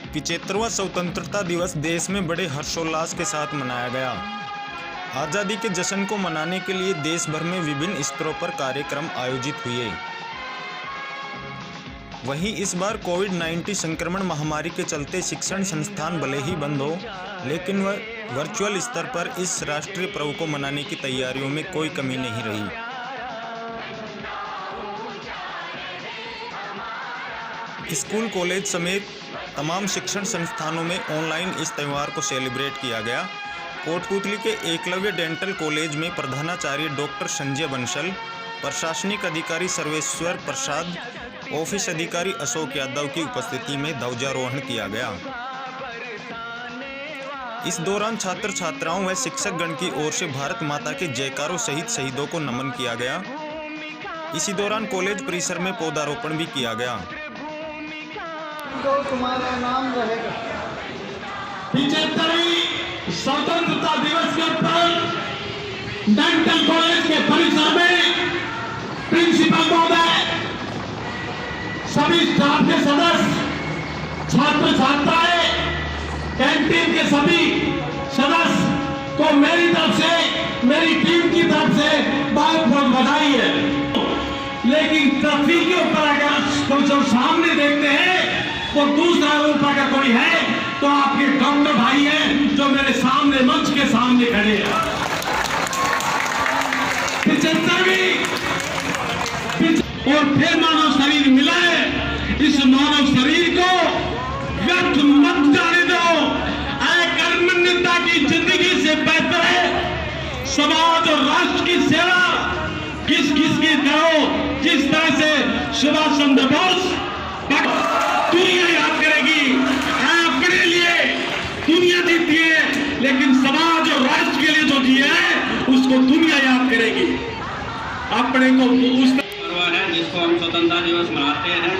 75वां स्वतंत्रता दिवस देश में बड़े हर्षोल्लास के साथ मनाया गया। आज़ादी के जश्न को मनाने के लिए देश भर में विभिन्न स्तरों पर कार्यक्रम आयोजित हुए। वहीं इस बार कोविड-19 संक्रमण महामारी के चलते शिक्षण संस्थान भले ही बंद हो, लेकिन वह वर्चुअल स्तर पर इस राष्ट्रीय पर्व को मनाने की तैयारियों में कोई कमी नहीं रही। स्कूल, कॉलेज समेत तमाम शिक्षण संस्थानों में ऑनलाइन इस त्यौहार को सेलिब्रेट किया गया। कोटपूतली के एकलव्य डेंटल कॉलेज में प्रधानाचार्य डॉक्टर संजय बंसल, प्रशासनिक अधिकारी सर्वेश्वर प्रसाद, ऑफिस अधिकारी अशोक यादव की उपस्थिति में ध्वजारोहण किया गया। इस दौरान छात्र छात्राओं व शिक्षकगण की ओर से भारत माता के जयकारों सहित शहीदों को नमन किया गया। इसी दौरान कॉलेज परिसर में पौधारोपण भी किया गया। तो तुम्हारा नाम रहेगा। 75वीं स्वतंत्रता दिवस के पर डेंटल कॉलेज के परिसर में प्रिंसिपल महोदय, सभी स्टाफ के सदस्य, छात्र छात्राएं, कैंटीन के सभी सदस्य को मेरी तरफ से, मेरी टीम की तरफ से बहुत बहुत बधाई है। लेकिन पृथ्वी के ऊपर अगर जो सामने देखते हैं वो दूसरा रूप अगर कोई है तो आपके डॉक्टर भाई हैं जो मेरे सामने मंच के सामने खड़े हैं। 75वीं और फिर मानव शरीर मिला है। इस मानव शरीर को व्यर्थ मत जाने दो। कर्मण्यता की जिंदगी से बेहतर है समाज और राष्ट्र की सेवा किस की करो। जिस तरह से सुभाष चंद्र बोस दुनिया याद करेगी, अपने लिए दुनिया जीती है, लेकिन समाज और राष्ट्र के लिए जो जिया है उसको दुनिया याद करेगी। अपने को उस पर्व है जिसको हम स्वतंत्रता दिवस मनाते हैं।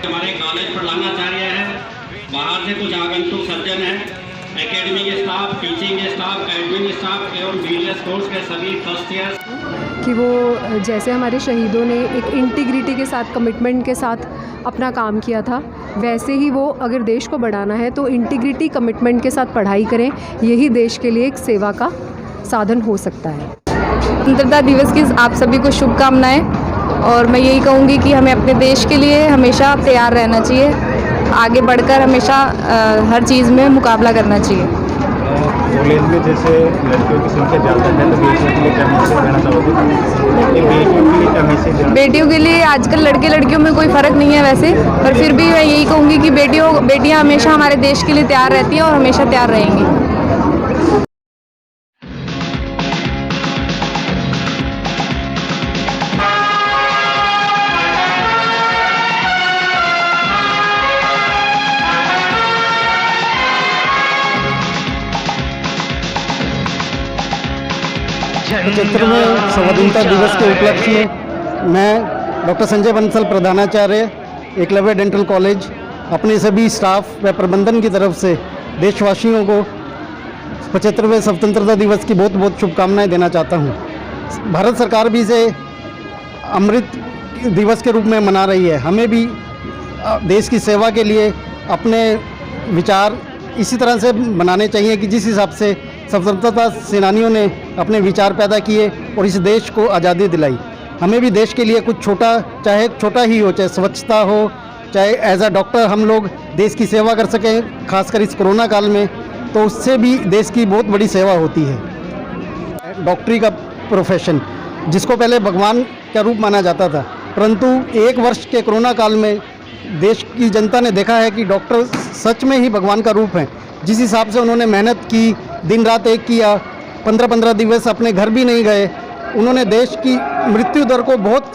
हमारे कॉलेज प्रधानाचार्य है, बाहर से कुछ आगंतुक सज्जन है, academic staff, teaching staff, admin staff एवं बीएस कोर्स के सभी फर्स्ट ईयर कि वो जैसे हमारे शहीदों ने एक इंटीग्रिटी के साथ, कमिटमेंट के साथ अपना काम किया था, वैसे ही वो अगर देश को बढ़ाना है तो इंटीग्रिटी, कमिटमेंट के साथ पढ़ाई करें। यही देश के लिए एक सेवा का साधन हो सकता है। स्वतंत्रता दिवस की आप सभी को शुभकामनाएं। और मैं यही कहूँगी कि हमें अपने देश के लिए हमेशा तैयार रहना चाहिए, आगे बढ़कर हमेशा हर चीज़ में मुकाबला करना चाहिए। कॉलेज में जैसे लड़कियों की संख्या ज़्यादा है तो बेटियों के लिए क्या मैसेज देना चाहोगे? बेटियों के लिए क्या मैसेज देना? बेटियों के लिए आजकल लड़के लड़कियों में कोई फ़र्क नहीं है वैसे, पर फिर भी मैं यही कहूँगी कि बेटियाँ हमेशा हमारे देश के लिए तैयार रहती हैं और हमेशा तैयार रहेंगी। पचहत्तरवें स्वतंत्रता दिवस के उपलक्ष्य में मैं डॉक्टर संजय बंसल, प्रधानाचार्य एकलव्य डेंटल कॉलेज, अपने सभी स्टाफ व प्रबंधन की तरफ से देशवासियों को 75वें स्वतंत्रता दिवस की बहुत बहुत शुभकामनाएं देना चाहता हूं। भारत सरकार भी इसे अमृत दिवस के रूप में मना रही है। हमें भी देश की सेवा के लिए अपने विचार इसी तरह से बनाने चाहिए कि जिस हिसाब से स्वतंत्रता सेनानियों ने अपने विचार पैदा किए और इस देश को आज़ादी दिलाई। हमें भी देश के लिए कुछ छोटा, चाहे छोटा ही हो, चाहे स्वच्छता हो, चाहे एज अ डॉक्टर हम लोग देश की सेवा कर सकें, खासकर इस कोरोना काल में, तो उससे भी देश की बहुत बड़ी सेवा होती है। डॉक्टरी का प्रोफेशन जिसको पहले भगवान का रूप माना जाता था, परंतु 1 वर्ष के कोरोना काल में देश की जनता ने देखा है कि डॉक्टर सच में ही भगवान का रूप है। जिस हिसाब से उन्होंने मेहनत की, दिन रात एक किया, 15-15 दिवस अपने घर भी नहीं गए, उन्होंने देश की मृत्यु दर को बहुत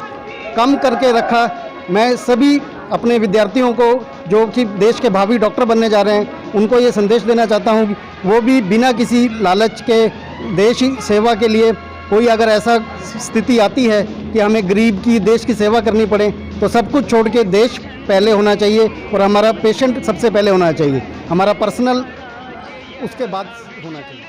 कम करके रखा। मैं सभी अपने विद्यार्थियों को जो कि देश के भावी डॉक्टर बनने जा रहे हैं उनको ये संदेश देना चाहता हूँ कि वो भी बिना किसी लालच के देश की सेवा के लिए, कोई अगर ऐसा स्थिति आती है कि हमें गरीब की, देश की सेवा करनी पड़े, तो सब कुछ छोड़ के देश पहले होना चाहिए और हमारा पेशेंट सबसे पहले होना चाहिए, हमारा पर्सनल उसके बाद होना चाहिए।